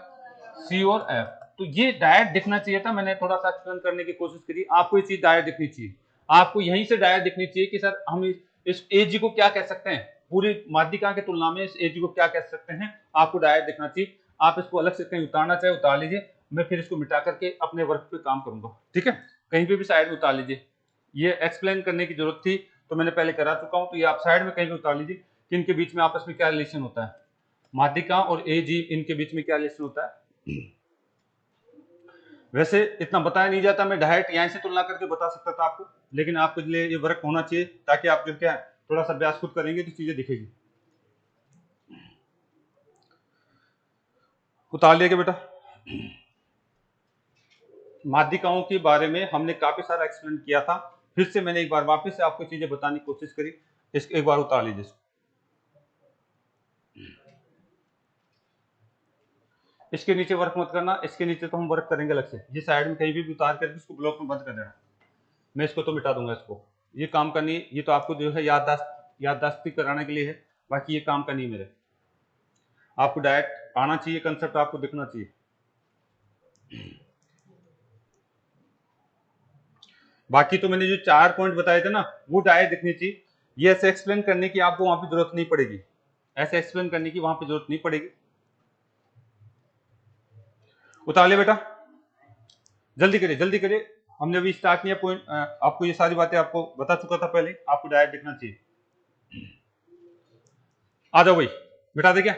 सी और एफ। तो ये डायरेक्ट दिखना चाहिए था, मैंने थोड़ा सा एक्सप्लेन करने की कोशिश करी। आपको ये चीज डायरेक्ट दिखनी चाहिए, आपको यहीं से डायरेक्ट दिखनी चाहिए कि सर हम इस ए जी को क्या कह सकते हैं, पूरी माध्यिका की तुलना में इस ए जी को क्या कह सकते हैं, आपको डायरेक्ट दिखना चाहिए। आप इसको अलग से कहीं उतारना चाहे उतार लीजिए, मैं फिर इसको मिटा करके अपने वर्क पे काम करूंगा, ठीक है। कहीं पे भी साइड में उतार लीजिए, ये एक्सप्लेन करने की जरूरत थी तो मैंने पहले करा चुका हूं। तो ये आप साइड में कहीं भी उतार लीजिए कि इनके बीच में आपस में क्या रिलेशन होता है, माध्यिका और ए जी, इनके बीच में क्या रिलेशन होता है। वैसे इतना बताया नहीं जाता, मैं डायरेक्ट यहां से तुलना करके बता सकता था आपको, लेकिन आपके लिए ये वर्क होना चाहिए ताकि आप जो क्या थोड़ा सा अभ्यास खुद करेंगे तो चीजें दिखेगी। उतार लिया क्या बेटा। माध्यिकाओं के बारे में हमने काफी सारा एक्सप्लेन किया था, फिर से मैंने एक बार वापस से आपको चीजें बताने की कोशिश करी। इसको एक बार उतार लीजिए, इसके नीचे वर्क मत करना, इसके नीचे तो हम वर्क करेंगे अलग से। ये साइड में कहीं भी उतार करके इसको ब्लॉक में बंद कर देना, मैं इसको तो मिटा दूंगा। इसको ये काम करनी है, ये तो आपको जो है याददाश्ती कराने के लिए है, बाकी ये काम करनी है मेरे। आपको डायरेक्ट आना चाहिए, कंसेप्ट आपको दिखना चाहिए। बाकी तो मैंने जो 4 पॉइंट बताए थे ना, वो डायरेक्ट दिखनी चाहिए। ये ऐसे एक्सप्लेन करने की आपको वहां पे जरूरत नहीं पड़ेगी, ऐसे एक्सप्लेन करने की वहां पे जरूरत नहीं पड़ेगी। उतार ले बेटा, जल्दी करिए। हमने अभी स्टार्ट किया पॉइंट, आपको ये सारी बातें आपको बता चुका था पहले, आपको डायरेक्ट दिखना चाहिए। आ जाओ भाई, बिठा दे क्या।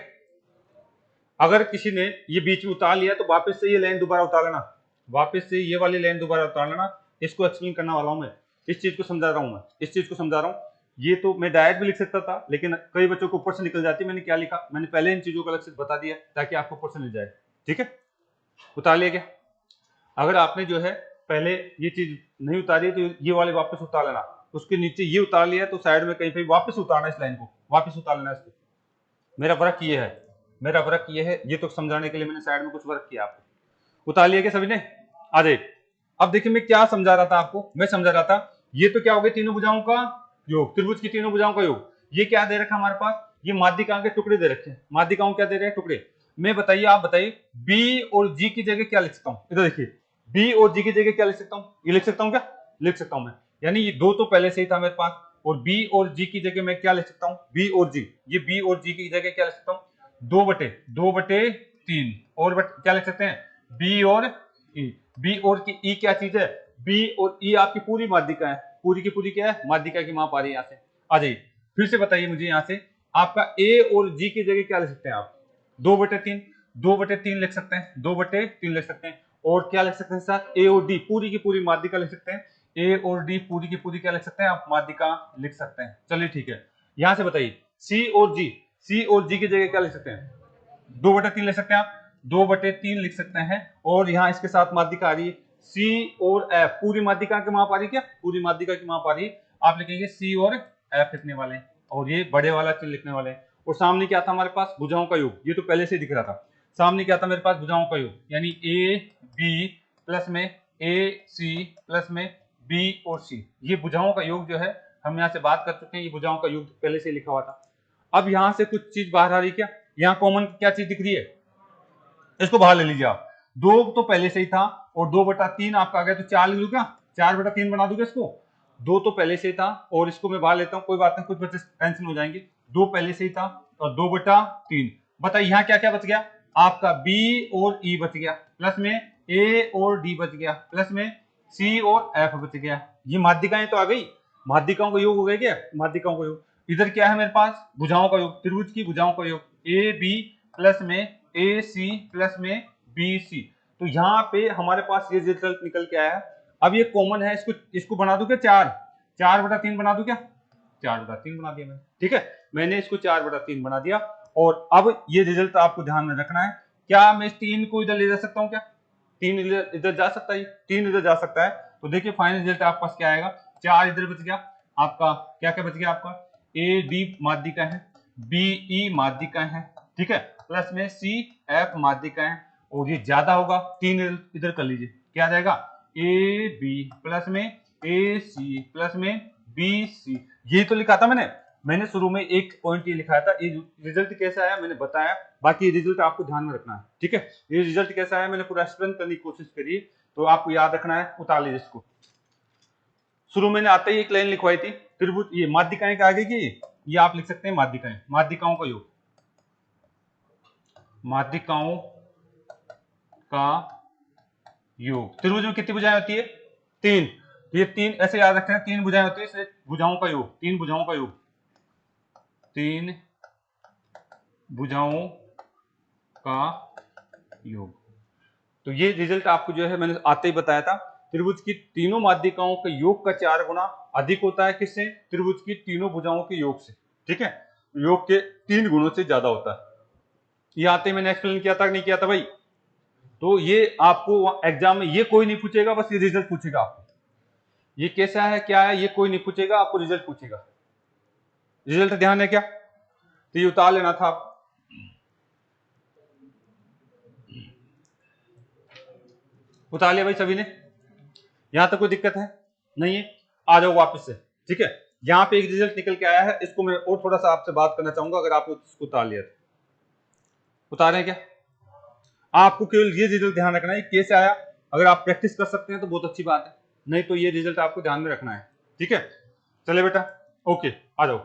अगर किसी ने ये बीच में उतार लिया तो वापस से ये लाइन दोबारा उतार लेना, वापस से ये वाली लाइन दोबारा उतार लेना। इसको एक्सप्लेन करने वाला हूं मैं, इस चीज को समझा रहा हूं। ये तो मैं डायरेक्ट भी लिख सकता था, लेकिन कई बच्चों को ऊपर से निकल जाती है। मैंने क्या लिखा, मैंने पहले इन चीजों को अलग से बता दिया ताकि आपको ऊपर से मिल जाए, ठीक है। उतार लिया क्या। अगर आपने जो है पहले ये चीज नहीं उतारी तो ये वाले वापस उतार लेना, उसके नीचे ये उतार लिया तो साइड में कहीं पे वापस उतारना, इस लाइन को वापस उतार लेना। इसको मेरा वर्क ये है, ये तो समझाने के लिए मैंने साइड में कुछ वर्क किया। आपको उतार लिया क्या सभी ने, आ जाइए। अब देखिए मैं क्या समझा रहा था आपको, मैं समझा रहा था ये तो क्या हो गया, तीनों भुजाओं का योग, त्रिभुज की तीनों भुजाओं का योग। ये क्या दे रखा हमारे पास, ये माध्यिकाओं के टुकड़े दे रखे हैं। माध्यिकाओं क्या दे रहे हैं, टुकड़े। मैं बताइए, आप बताइए बी और जी की जगह क्या लिख सकता हूं, इधर देखिए, बी और जी की जगह क्या लिख सकता हूं, ये लिख सकता हूं क्या, लिख सकता हूं मैं। यानी ये दो तो पहले से ही था मेरे पास, और बी और जी की जगह मैं क्या लिख सकता हूँ, बी और जी, ये बी और जी की जगह क्या लिख सकता हूँ, 2/3 और क्या लिख सकते हैं, बी और ई। बी और ई क्या चीज है, बी और ई आपकी पूरी माध्यिका है, पूरी की पूरी क्या है, माध्यिका की माप आ रही है। यहाँ से आ जाइए, फिर से बताइए मुझे, यहाँ से आपका ए और जी की जगह क्या लिख सकते हैं आप, 2/3, 2/3 लिख सकते हैं, 2/3 लिख सकते हैं। और क्या लिख सकते हैं साथ, ए और डी पूरी की पूरी माध्यिका लिख सकते हैं, ए और डी पूरी की पूरी क्या लिख सकते हैं आप, माध्यिका लिख सकते हैं। चलिए ठीक है, यहां से बताइए सी और जी, सी और जी की जगह क्या लिख सकते हैं, 2/3 लिख सकते हैं आप, 2/3 लिख सकते हैं। और यहाँ इसके साथ माध्यिका आ रही है सी और एफ, पूरी माध्यिका की माप आ रही है, क्या पूरी माध्यिका की माप आ रही है, आप लिखेंगे सी और एफ लिखने वाले हैं, और ये बड़े वाला चिन्ह लिखने वाले हैं। और सामने क्या था हमारे पास, भुजाओं का योग, ये तो पहले से दिख रहा था। सामने क्या था मेरे पास, भुजाओं का योग, यानी ए बी प्लस में ए सी प्लस में बी और सी, ये भुजाओं का योग जो है हम यहाँ से बात कर चुके हैं, ये भुजाओं का योग पहले से लिखा हुआ था। अब यहाँ से कुछ चीज बाहर आ रही है, क्या यहाँ कॉमन क्या चीज दिख रही है, इसको बाहर ले लीजिए आप, 2 तो पहले से ही था और 2/3 आपका आ गया, तो 4 लिख दूं क्या, 4/3 बना दूंगा इसको, 2 तो पहले से ही था और इसको मैं बाहर लेता हूं, कोई बात नहीं, कुछ बच्चे टेंशन हो जाएंगे, 2 पहले से ही था और 2/3। बताइए यहाँ क्या क्या बच गया आपका, B और E बच गया, प्लस में A और D बच गया, प्लस में C और F बच गया। ये माध्यिकाएं तो आ गई, माध्यिकाओं का योग हो गया, क्या माध्यिकाओं का योग। इधर क्या है मेरे पास, भुजाओं का योग, त्रिभुज की भुजाओं का योग, AB प्लस में AC प्लस में BC। तो यहाँ पे हमारे पास ये रिजल्ट निकल के आया है। अब ये कॉमन है, इसको बना दूं क्या, 4/3 बना दूं क्या, 4/3 बना दिया मैंने, ठीक है, मैंने इसको 4/3 बना दिया। और अब ये रिजल्ट आपको ध्यान में रखना है, क्या मैं 3 को इधर ले जा सकता हूँ, क्या 3 इधर जा सकता है, 3 इधर जा सकता है। तो देखिए फाइनल रिजल्ट आपके पास क्या आएगा, 4 इधर बच गया आपका, क्या क्या बच गया आपका, ए डी माध्यिका है, बी ई माध्यिका है, ठीक है, प्लस में सी एफ माध्यिका है, और ये ज्यादा होगा 3 इधर कर लीजिए, क्या आ जाएगा, ए बी प्लस में ए सी प्लस में बी सी। ये तो लिखा था मैंने शुरू में एक पॉइंट ये लिखा था, ये रिजल्ट कैसा आया मैंने बताया, बाकी रिजल्ट आपको ध्यान में रखना है, ठीक है। ये रिजल्ट कैसा आया मैंने पूरा एक्सप्लेन करने की कोशिश करी, तो आपको याद रखना है, उतार लीजिए इसको। शुरू मैंने आते ही एक लाइन लिखवाई थी, त्रिभुज, ये माध्यिकाएं के आगे की, ये आप लिख सकते हैं माध्यिकाएं, माध्यिकाओं का योग, माध्यिकाओं का योग। त्रिभुज में कितनी भुजाएं होती है, 3, ये 3 ऐसे याद रखते हैं, 3 भुजाएं होती है, इसलिए भुजाओं का योग, 3 भुजाओं का योग, 3 भुजाओं का योग। तो ये रिजल्ट आपको जो है मैंने आते ही बताया था, त्रिभुज की तीनों माध्यिकाओं के योग का 4 गुना अधिक होता है, किससे, त्रिभुज की तीनों भुजाओं के योग से, ठीक है, योग के 3 गुणों से ज्यादा होता है। ये आते ही मैंने एक्सप्लेन किया था नहीं किया था भाई, तो ये आपको एग्जाम में ये कोई नहीं पूछेगा, बस ये रिजल्ट पूछेगा आपको, ये कैसा है क्या है ये कोई नहीं पूछेगा, आपको रिजल्ट पूछेगा। रिजल्ट ध्यान है क्या, तो ये उतार लेना था आप, उतार लिया भाई सभी ने, यहां तक कोई दिक्कत है नहीं है, आ जाओ वापस से, ठीक है। यहाँ पे एक रिजल्ट निकल के आया है, इसको मैं और थोड़ा सा आपसे बात करना चाहूंगा, अगर आपने इसको उतार लिया तो उतारें क्या, आपको केवल ये रिजल्ट ध्यान रखना है कैसे आया, अगर आप प्रैक्टिस कर सकते हैं तो बहुत अच्छी बात है, नहीं तो ये रिजल्ट आपको ध्यान में रखना है, ठीक है। चले बेटा, ओके आ जाओ।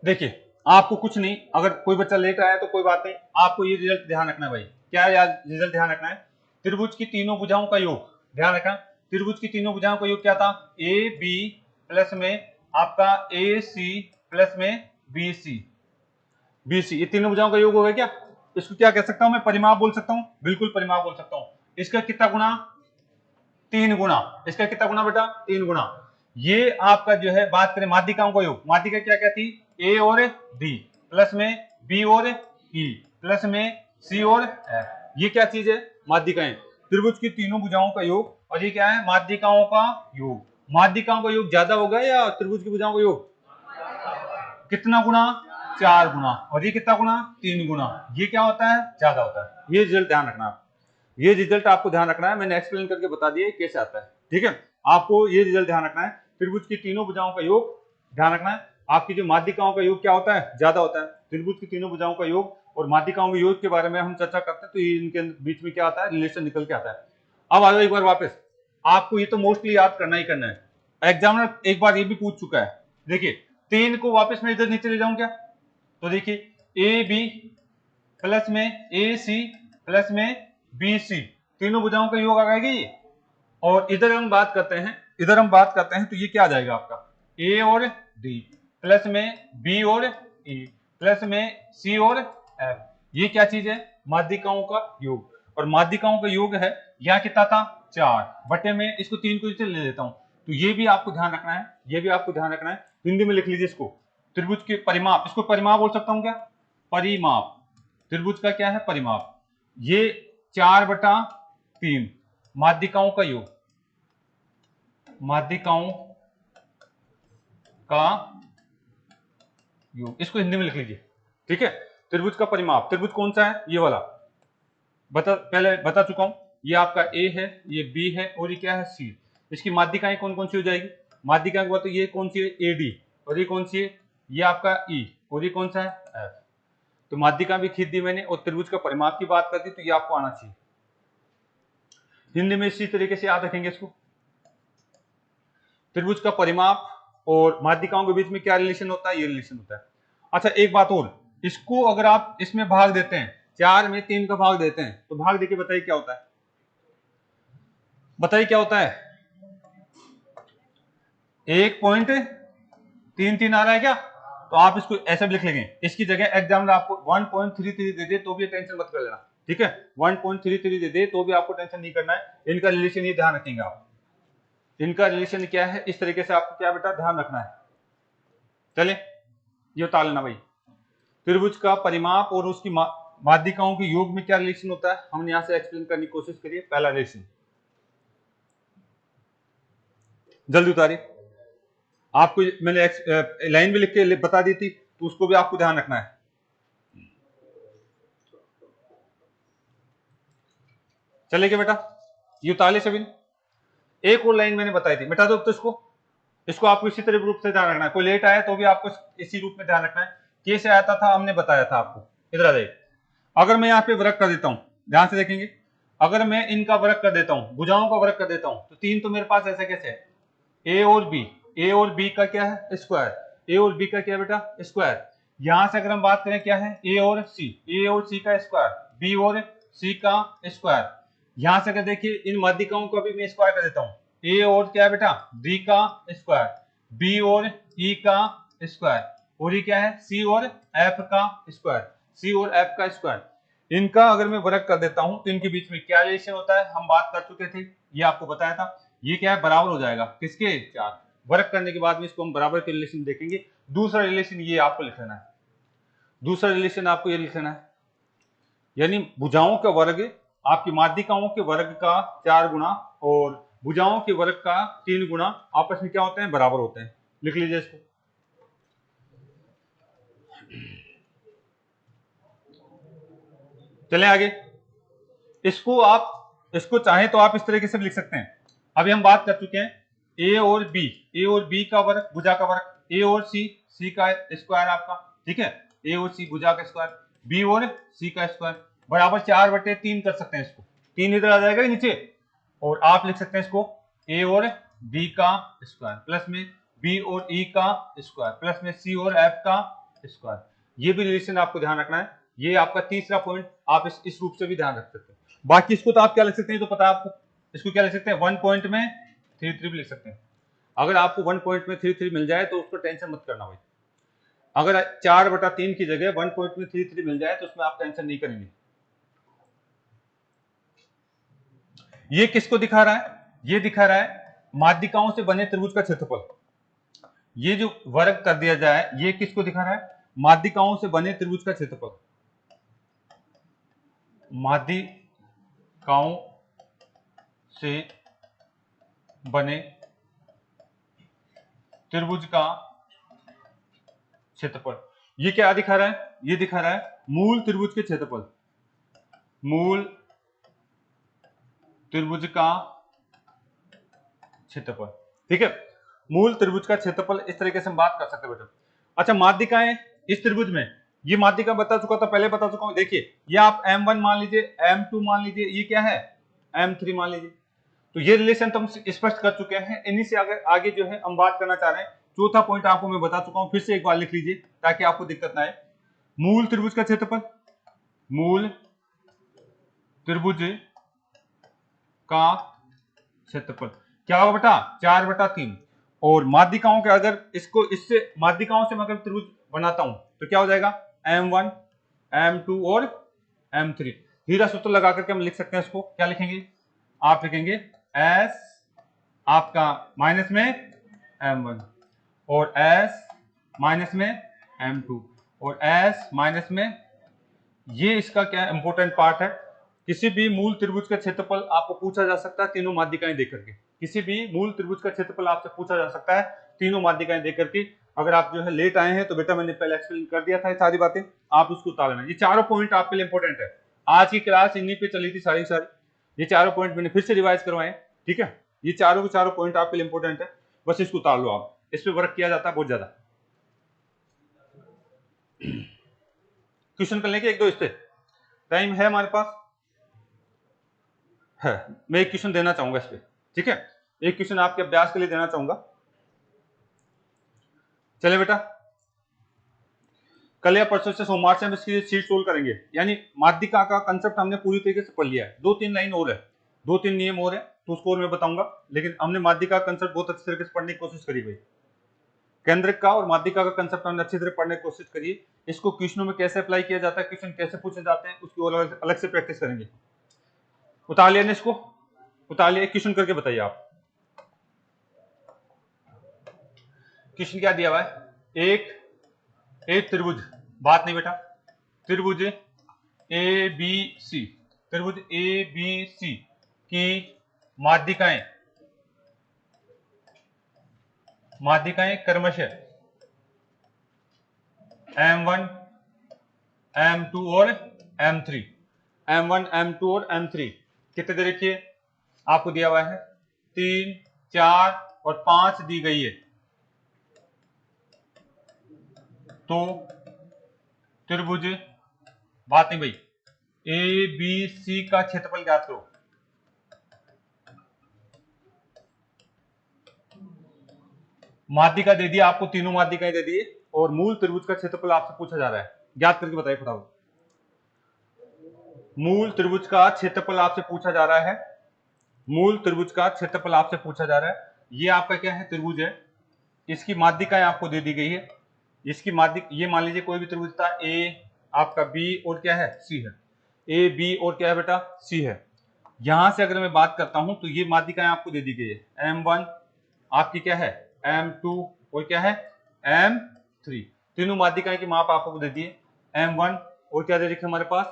देखिए आपको कुछ नहीं, अगर कोई बच्चा लेट आया तो कोई बात नहीं, आपको ये रिजल्ट ध्यान रखना है भाई, क्या यार रिजल्ट ध्यान रखना है, त्रिभुज की तीनों भुजाओं का योग, ध्यान रखना, त्रिभुज की तीनों भुजाओं का योग क्या था, ए बी प्लस में आपका ए सी प्लस में बी सी, बी सी, ये तीनों भुजाओं का योग हो गया क्या, इसको क्या कह सकता हूं मैं, परिमाप बोल सकता हूं, बिल्कुल परिमाप बोल सकता हूं। इसका कितना गुना, 3 गुना, इसका कितना गुना बेटा, 3 गुना। ये आपका जो है बात करें माध्यिकाओं का योग, माध्यिका क्या क्या थी, ए और डी प्लस में बी और ई प्लस में सी और एफ, ये क्या चीज है, माध्यिकाएं, त्रिभुज की तीनों भुजाओं का योग, और ये क्या है, माध्यिकाओं का योग। माध्यिकाओं का योग ज्यादा होगा या त्रिभुज की भुजाओं का योग, कितना गुना, 4 गुना, और ये कितना गुना, 3 गुना, ये क्या होता है, ज्यादा होता है। ये रिजल्ट ध्यान रखना आप, ये रिजल्ट आपको ध्यान रखना है, मैंने एक्सप्लेन करके बता दिया कैसे आता है, ठीक है। आपको ये रिजल्ट ध्यान रखना है, त्रिभुज की तीनों भुजाओं का योग ध्यान रखना है, आपकी जो माध्यिकाओं का योग क्या होता है, ज्यादा होता है। त्रिभुज की तीनों भुजाओं का योग और माध्यिकाओं के योग के बारे में हम चर्चा करते हैं, तो इनके बीच में क्या आता है, रिलेशन निकल के आता है। अब आ जाओ एक बार वापस, आपको ये तो मोस्टली याद करना ही करना है। एग्जामिनर एक बार ये भी पूछ चुका है। देखिए 3 को वापस मैं इधर नीचे ले जाऊं क्या, तो देखिए ए बी प्लस में ए सी प्लस में बी सी, तीनों भुजाओं का योग आ जाएगा ये। और इधर हम बात करते हैं तो ये क्या आ जाएगा आपका ए और डी प्लस में बी और ई प्लस में सी और एफ। ये क्या चीज है, माध्यिकाओं का योग। और माध्यिकाओं का योग है, यहाँ कितना था 4 बटे में इसको 3 को इसे ले लेता हूं, तो ये भी आपको ध्यान रखना है, हिंदी में लिख लीजिए इसको, त्रिभुज के परिमाप, इसको परिमाप बोल सकता हूं क्या, परिमाप, त्रिभुज का क्या है परिमाप। ये 4/3 माध्यिकाओं का योग, माध्यिकाओं का योग, इसको हिंदी में लिख लीजिए, ठीक है। त्रिभुज का परिमाप, त्रिभुज कौन सा है, ये वाला पहले बता चुका हूं, ये आपका ए है, ये बी है और ये क्या है सी। इसकी माध्यिकाएं कौन कौन सी हो जाएगी, माध्यिकाएं को तो ये कौन सी है ए डी, और ये कौन सी है, ये आपका ई, और ये कौन सा है एफ। तो माध्यिका भी खींच दी मैंने, और त्रिभुज का परिमाप की बात कर दी, तो ये आपको आना चाहिए। हिंदी में इसी तरीके से याद रखेंगे इसको, त्रिभुज का परिमाप और माध्यिकाओं के बीच में क्या रिलेशन होता है, ये रिलेशन होता है। अच्छा एक बात और, इसको अगर आप इसमें भाग देते हैं, 4 में 3 का भाग देते हैं, तो भाग देके बताइए क्या होता है, बताइए क्या होता है, 1.33 आ रहा है क्या। तो आप इसको ऐसे भी लिख लेंगे, इसकी जगह एग्जामिनर आपको 1.33 दे दे तो भी टेंशन मत कर लेना, ठीक है। 1.33 दे दे तो भी आपको टेंशन नहीं करना है, इनका रिलेशन ये ध्यान रखेंगे आप, इनका रिलेशन क्या है, इस तरीके से आपको क्या बेटा ध्यान रखना है। चले ये उतार लेना भाई, त्रिभुज का परिमाप और उसकी माध्यिकाओं के योग में क्या रिलेशन होता है, हमने यहां से एक्सप्लेन करने की कोशिश करिए। पहला रिलेशन जल्दी उतारिए, आपको मैंने लाइन भी लिख के बता दी थी, तो उसको भी आपको ध्यान रखना है। चलेगा बेटा, ये उतार ले सभी। एक और लाइन मैंने बताई थी, मिटा दो तो इसको आपको इसी तरह रूप से ध्यान रखना है, कोई लेट आया तो भी आपको इसी रूप में ध्यान रखना है। कैसे आता था हमने बताया था आपको, इधर आ जाइए। अगर मैं यहाँ पे वर्ग कर देता हूं, ध्यान से देखेंगे, अगर मैं इनका वर्ग कर देता हूं, भुजाओं का वर्ग कर देता हूं, तो 3 तो मेरे पास ऐसे कैसे है, ए और बी का क्या है स्क्वायर, ए और बी का क्या है बेटा स्क्वायर। यहां से अगर हम बात करें क्या है ए और सी का स्क्वायर, बी और सी का स्क्वायर। यहां से अगर देखिए इन माध्यिकाओं को भी मैं स्क्वायर कर देता हूं, ए और क्या है बेटा डी का स्क्वायर, बी और ई का स्क्वायर, और ये क्या है सी और एफ का स्क्वायर, इनका अगर मैं वर्ग कर देता हूं तो इनके बीच में क्या रिलेशन होता है, हम बात कर चुके थे, ये आपको बताया था। ये क्या है बराबर हो जाएगा किसके 4, वर्ग करने के बाद में इसको हम बराबर के रिलेशन देखेंगे। दूसरा रिलेशन ये आपको लिख लेना है, दूसरा रिलेशन आपको ये लिख लेना है, यानी भुजाओं का वर्ग आपकी माध्यिकाओं के वर्ग का 4 गुना और भुजाओं के वर्ग का 3 गुना आपस में क्या होते हैं बराबर होते हैं। लिख लीजिए इसको, चलें आगे। इसको चाहे तो आप इस तरीके से भी लिख सकते हैं। अभी हम बात कर चुके हैं ए और बी का वर्ग, भुजा का वर्ग, ए और सी का स्क्वायर आपका, ठीक है, ए और सी भुजा का स्क्वायर, बी और सी का स्क्वायर बराबर 4/3 कर सकते हैं। इसको 3 इधर आ जाएगा नीचे, और आप लिख सकते हैं इसको ए और बी का स्क्वायर प्लस में बी और ई का स्क्वायर प्लस में सी और एफ का स्क्वायर। ये भी रिलेशन आपको ध्यान रखना है, ये आपका तीसरा पॉइंट, आप इस रूप से भी ध्यान रख सकते हैं। बाकी इसको तो आप क्या लिख सकते हैं, तो पता है आपको, इसको क्या लिख सकते हैं 1 पॉइंट में 33 भी लिख सकते हैं। अगर आपको 1 पॉइंट में 33 मिल जाए तो उसको टेंशन मत करना भाई, अगर 4/3 की जगह 1 पॉइंट में 33 मिल जाए तो उसमें आप टेंशन नहीं करेंगे। ये किसको दिखा रहा है, ये दिखा रहा है माध्यिकाओं से बने त्रिभुज का क्षेत्रफल। ये जो वर्ग कर दिया जाए ये किसको दिखा रहा है, माध्यिकाओं से बने त्रिभुज का क्षेत्रफल, माध्यिकाओं से बने त्रिभुज का क्षेत्रफल। ये क्या दिखा रहा है, ये दिखा रहा है मूल त्रिभुज के क्षेत्रफल, मूल त्रिभुज का क्षेत्रफल, ठीक है, मूल त्रिभुज का क्षेत्रफल। इस तरीके से हम बात कर सकते हैं बेटा। अच्छा माध्यिकाएं इस त्रिभुज में, ये माध्यिका बता चुका था, पहले बता चुका हूं, देखिए ये आप M1 मान लीजिए, M2 मान लीजिए, ये क्या है M3 मान लीजिए। तो ये रिलेशन तो हम स्पष्ट कर चुके हैं। इन्हीं से अगर आगे जो है हम बात करना चाह रहे हैं। चौथा पॉइंट आपको मैं बता चुका हूं, फिर से एक बार लिख लीजिए ताकि आपको दिक्कत ना आए। मूल त्रिभुज का क्षेत्रफल, मूल त्रिभुज का क्षेत्रफल क्या होगा बेटा, 4/3। और माध्यिकाओं के अगर इसको इससे माध्यिकाओं से मैं अगर त्रिभुज बनाता हूं तो क्या हो जाएगा, M1 M2 और M3। हीरा सूत्र लगा करके हम लिख सकते हैं इसको। क्या लिखेंगे, आप लिखेंगे S आपका माइनस में M1 और S माइनस में M2 और S माइनस में, ये इसका क्या इंपॉर्टेंट पार्ट है। किसी भी मूल त्रिभुज का क्षेत्रफल आपको पूछा जा सकता है तीनों माध्यिकाएं देकर के। किसी भी मूल त्रिभुज का क्षेत्रफल आपसे पूछा जा सकता है तीनों माध्यिकाएं देकर के। अगर आप जो है लेट आए हैं तो बेटा मैंने पहले एक्सप्लेन कर दिया था ये सारी बातें, आप उसको उतार लेना। ये चारों पॉइंट आपके लिए इंपॉर्टेंट है। आज की क्लास इन्हीं पे चली थी सारी सारी। ये चारों पॉइंट मैंने फिर से रिवाइज करवाए, ठीक है। ये चारों के चारों पॉइंट आपके लिए इंपॉर्टेंट है, बस इसको उतार लो आप। इस पे वर्क किया जाता है बहुत ज्यादा। क्वेश्चन कर लेंगे एक दो इस पे, टाइम है हमारे पास है। मैं एक क्वेश्चन देना चाहूंगा इस पे, ठीक है। एक क्वेश्चन आपके अभ्यास के लिए देना चाहूंगा। चले बेटा, कल या परसों से सोमवार से हम इसकी शीट सोल्व करेंगे। यानी माध्यिका का कंसेप्ट हमने पूरी तरीके से पढ़ लिया है। 2-3 लाइन और है, 2-3 नियम और है, तो उसको और मैं बताऊंगा। लेकिन हमने माध्यिका का कंसेप्ट बहुत अच्छी तरीके से पढ़ने की कोशिश करी भाई। केंद्रक का और माध्यिका का कंसेप्ट हमने अच्छी तरह पढ़ने की कोशिश करी। इसको क्वेश्चनों में कैसे अप्लाई किया जाता है, क्वेश्चन कैसे पूछे जाते हैं, उसकी और अलग से प्रैक्टिस करेंगे। उतार लिया इसको, उतार लिया। क्वेश्चन करके बताइए आप, क्वेश्चन क्या दिया हुआ है। एक त्रिभुज, बात नहीं बेटा, त्रिभुज ABC, त्रिभुज ABC की माध्यिकाएं क्रमशः M1 M2 और M3, M1 M2 और M3 कितने दे रखिए, आपको दिया हुआ है 3, 4 और 5 दी गई है। तो त्रिभुज, बात नहीं भाई, ABC का क्षेत्रफल ज्ञात करो। माध्यिका दे दिया आपको, तीनों माध्यिकाएं दे दी और मूल त्रिभुज का क्षेत्रफल आपसे पूछा जा रहा है। ज्ञात करके बताइए फटाफट। मूल त्रिभुज का क्षेत्रफल आपसे पूछा जा रहा है, मूल त्रिभुज का क्षेत्रफल आपसे पूछा जा रहा है। ये आपका क्या है, त्रिभुज है। इसकी माध्यिकाएं आपको दे दी गई है। इसकी माध्यिक, ये मान लीजिए कोई भी त्रिभुज था, ए आपका बी और क्या है, सी है। ए बी और क्या है बेटा, सी है। यहां से अगर मैं बात करता हूं तो ये माध्यिकाएं आपको दे दी गई है। M1 आपकी क्या है, M2 और क्या है, M3। तीनों माध्यिकाएं की माप आपको दे दी है। M1 और क्या दे रखी है हमारे पास,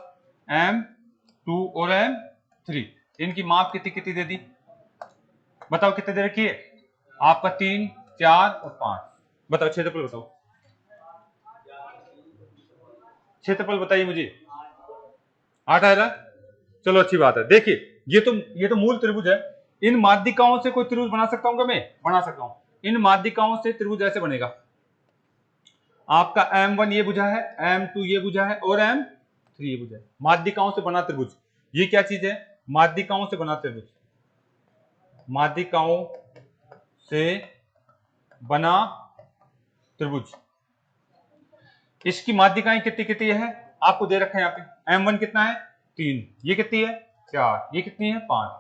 M2 और M3। इनकी माप कितनी कितनी दे दी, बताओ कितने दे रखी है आपका, 3, 4 और 5। बताओ क्षेत्रफल बताओ, क्षेत्रफल बताइए मुझे। 8 आ रहा है, चलो अच्छी बात है। देखिए ये तो मूल त्रिभुज है। इन माध्यिकाओं से कोई त्रिभुज बना सकता हूं क्या, मैं बना सकता हूं। इन माध्यिकाओं से त्रिभुज ऐसे बनेगा, आपका M1 ये भुजा है, M2 ये भुजा है और M3 ये भुजा है। माध्यिकाओं से बना त्रिभुज, ये क्या चीज है, माध्यिकाओं से बना त्रिभुज, माध्यिकाओं से बना त्रिभुज। इसकी माध्यिकाएं कितनी कितनी है, आपको दे रखा है यहाँ पे। M1 कितना है, 3, ये कितनी है, 4, ये कितनी है, 5।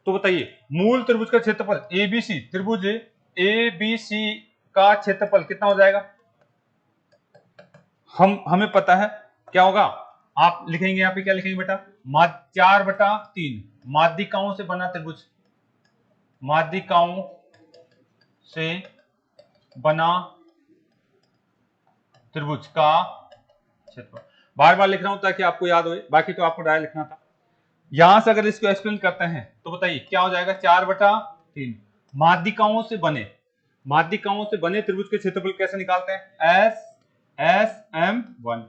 तो बताइए मूल त्रिभुज का क्षेत्रफल ABC, त्रिभुज ABC का क्षेत्रफल कितना हो जाएगा। हमें पता है क्या होगा, आप लिखेंगे यहाँ पे, क्या लिखेंगे बेटा, 4/3 माध्यिकाओं से बना त्रिभुज, माध्यिकाओं से बना त्रिभुज का क्षेत्रफल। बार बार लिख रहा हूं ताकि आपको याद हो, बाकी तो आपको डायरेक्ट लिखना था। यहां से अगर इसको एक्सप्लेन करते हैं तो बताइए क्या हो जाएगा, 4/3 माध्यिकाओं से बने, माध्यिकाओं से बने त्रिभुज के क्षेत्रफल कैसे निकालते हैं, SM1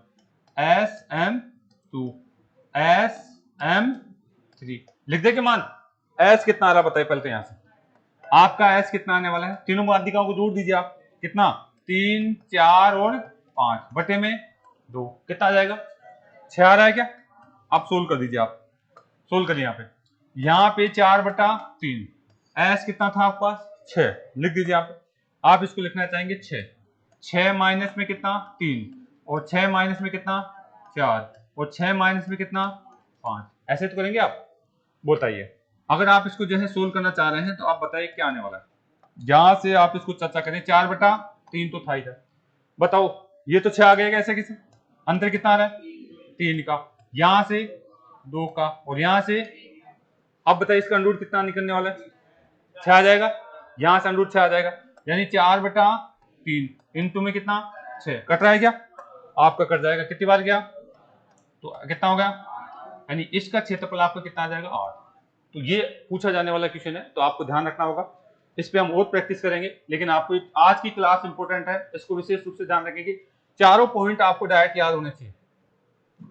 SM2 SM3 लिख दे के मान। S कितना आ रहा बताइए पहले तो, यहां से आपका S कितना आने वाला है, तीनों माध्यिकाओं को जोड़ दीजिए आप, कितना, 3, 4 और 5 बटे में 2, कितना आ जाएगा, 6 आ रहा है क्या। आप सोल्व कर दीजिए, आप सोल्व करिए यहाँ पे। यहाँ पे 4/3, एस कितना था आपके पास 6, लिख दीजिए आप इसको लिखना चाहेंगे 6, 6 माइनस में कितना 3, और 6 माइनस में कितना 4, और 6 माइनस में कितना 5, ऐसे तो करेंगे आप। बताइए अगर आप इसको जो है सोल्व करना चाह रहे हैं तो आप बताइए क्या आने वाला है। यहां से आप इसको चर्चा करें, 4/3 तो था ही था, बताओ ये तो 6 आ गया ऐसे कैसे, अंतर कितना आ रहा है 3 का, यहां से 2 का, और यहां से, अब बताइए इसका अंडर रूट कितना निकलने वाला है 6 आ जाएगा, यहां से अंडर रूट 6 आ जाएगा, यानी 4/3 इंटू में कितना 6, कट रहा है क्या, आपका कट जाएगा, कितनी बार गया तो कितना हो गया, यानी इसका क्षेत्रफल आपका कितना आ जाएगा 8। तो ये पूछा जाने वाला क्वेश्चन है, तो आपको ध्यान रखना होगा, इस पे हम और प्रैक्टिस करेंगे, लेकिन आपको आज की क्लास इंपॉर्टेंट है, इसको विशेष रूप से ध्यान रखेंगे। चारों पॉइंट आपको डायरेक्ट याद होने चाहिए,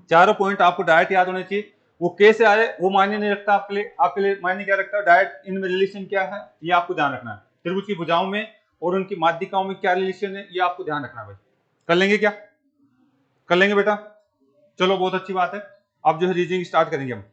चारों पॉइंट आपको डायरेक्ट याद होने चाहिए, वो कैसे आए वो मायने नहीं रखता आपके लिए मायने क्या रखता है, डायरेक्ट इनमें रिलेशन क्या है ये आपको ध्यान रखना है, त्रिभुज की भुजाओं में और उनकी माध्यिकाओं में क्या रिलेशन है ये आपको ध्यान रखना है भाई। कर लेंगे क्या, कर लेंगे बेटा, चलो बहुत अच्छी बात है। अब जो है रीजनिंग स्टार्ट करेंगे हम।